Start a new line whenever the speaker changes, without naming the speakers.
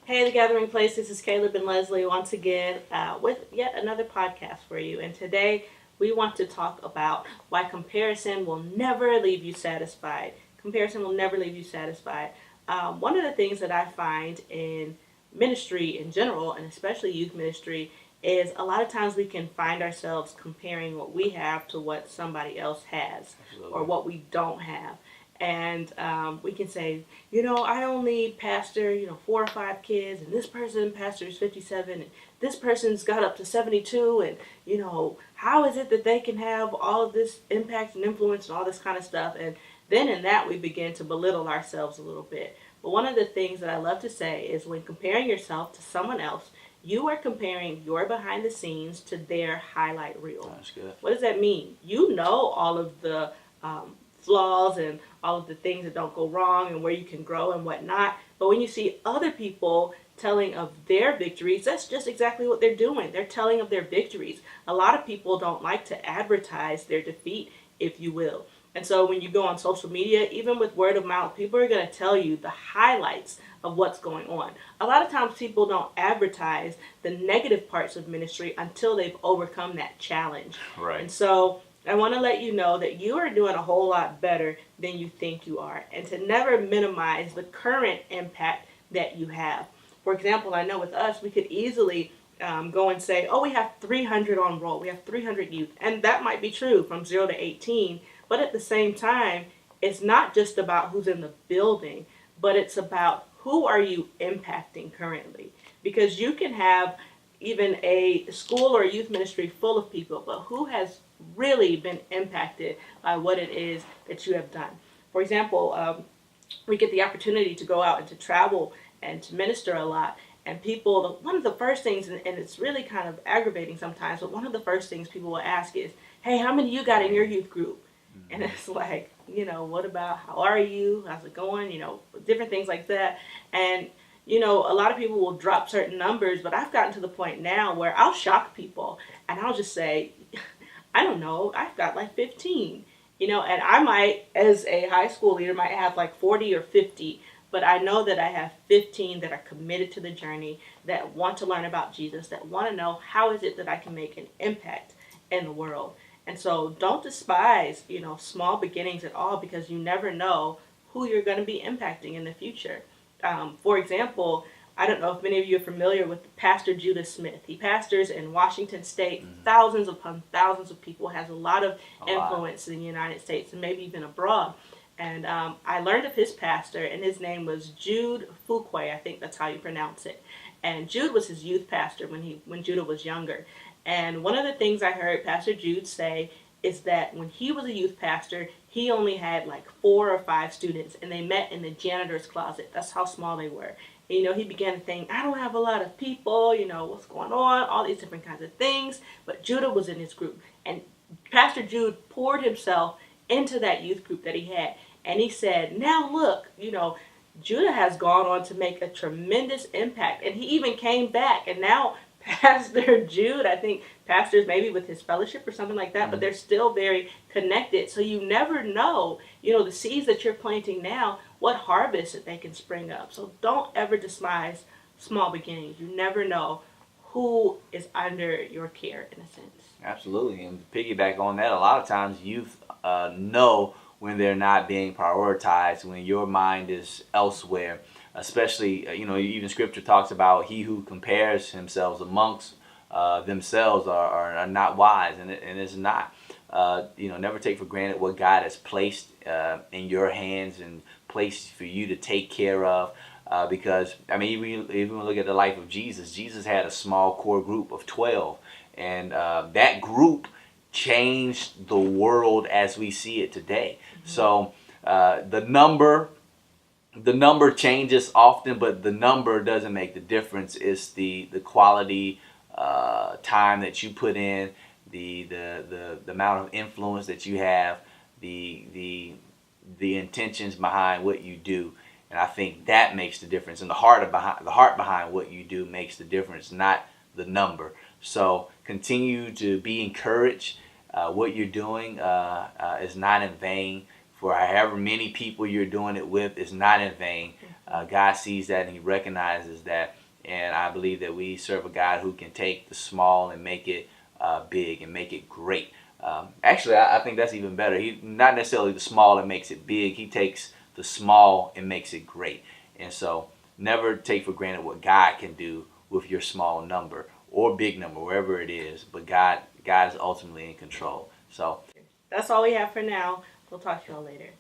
Hey, The Gathering Place. This is Caleb and Lesley once again with yet another podcast for you. And today we want to talk about why comparison will never leave you satisfied. Comparison will never leave you satisfied. One of the things that I find in ministry in general, and especially youth ministry, is a lot of times we can find ourselves comparing what we have to what somebody else has. Absolutely. Or what we don't have. And we can say, I only pastor, 4 or 5 kids, and this person pastors 57, and this person's got up to 72, and, how is it that they can have all of this impact and influence and all this kind of stuff? And then in that, we begin to belittle ourselves a little bit. But one of the things that I love to say is when comparing yourself to someone else, you are comparing your behind the scenes to their highlight reel.
That's good.
What does that mean? You know all of the flaws and all of the things that don't go wrong and where you can grow and whatnot. But when you see other people telling of their victories, that's just exactly what they're doing. They're telling of their victories. A lot of people don't like to advertise their defeat, if you will. And so when you go on social media, even with word of mouth, people are going to tell you the highlights of what's going on. A lot of times people don't advertise the negative parts of ministry until they've overcome that challenge.
Right.
And so I want to let you know that you are doing a whole lot better than you think you are, and to never minimize the current impact that you have. For example, I know with us, we could easily go and say, we have 300 on roll. We have 300 youth. And that might be true from 0 to 18. But at the same time, it's not just about who's in the building, but it's about who are you impacting currently. Because you can have even a school or a youth ministry full of people, but who has really been impacted by what it is that you have done. For example, we get the opportunity to go out and to travel and to minister a lot. And people, one of the first things, and it's really kind of aggravating sometimes, but one of the first things people will ask is, hey, how many you got in your youth group? And it's like, what about, how are you? How's it going? Different things like that. And, a lot of people will drop certain numbers, but I've gotten to the point now where I'll shock people and I'll just say, I don't know, I've got like 15, and I might, as a high school leader, might have like 40 or 50, but I know that I have 15 that are committed to the journey, that want to learn about Jesus, that want to know how is it that I can make an impact in the world. And so don't despise, small beginnings at all, because you never know who you're going to be impacting in the future. For example, I don't know if many of you are familiar with Pastor Judah Smith. He pastors in Washington State, thousands upon thousands of people, has a lot of influence in the United States and maybe even abroad. And I learned of his pastor, and his name was Jude Fuquay. I think that's how you pronounce it. And Jude was his youth pastor when Judah was younger. And one of the things I heard Pastor Jude say is that when he was a youth pastor, he only had like 4 or 5 students, and they met in the janitor's closet. That's how small they were. And, he began to think, I don't have a lot of people, what's going on, all these different kinds of things. But Judah was in his group. And Pastor Jude poured himself into that youth group that he had. And he said, now look, Judah has gone on to make a tremendous impact. And he even came back. And now Pastor Jude, I think, pastors maybe with his fellowship or something like that, but they're still very connected. So you never know, the seeds that you're planting now, what harvest that they can spring up. So don't ever despise small beginnings. You never know who is under your care, in a sense.
Absolutely. And to piggyback on that, a lot of times youth know when they're not being prioritized, when your mind is elsewhere. Especially, even Scripture talks about he who compares himself amongst themselves are not wise, and it's not. Never take for granted what God has placed in your hands and placed for you to take care of. Because, even look at the life of Jesus. Jesus had a small core group of 12, and that group changed the world as we see it today. Mm-hmm. So the number changes often, but the number doesn't make the difference. It's the quality time that you put in, the amount of influence that you have, the intentions behind what you do. And I think that makes the difference. And the heart behind what you do makes the difference, not the number. So continue to be encouraged. What you're doing is not in vain. For however many people you're doing it with, is not in vain. God sees that and He recognizes that. And I believe that we serve a God who can take the small and make it big and make it great. Actually, I think that's even better. He not necessarily the small and makes it big. He takes the small and makes it great. And so, never take for granted what God can do with your small number or big number, wherever it is. But God is ultimately in control. So
That's all we have for now. We'll talk to y'all later.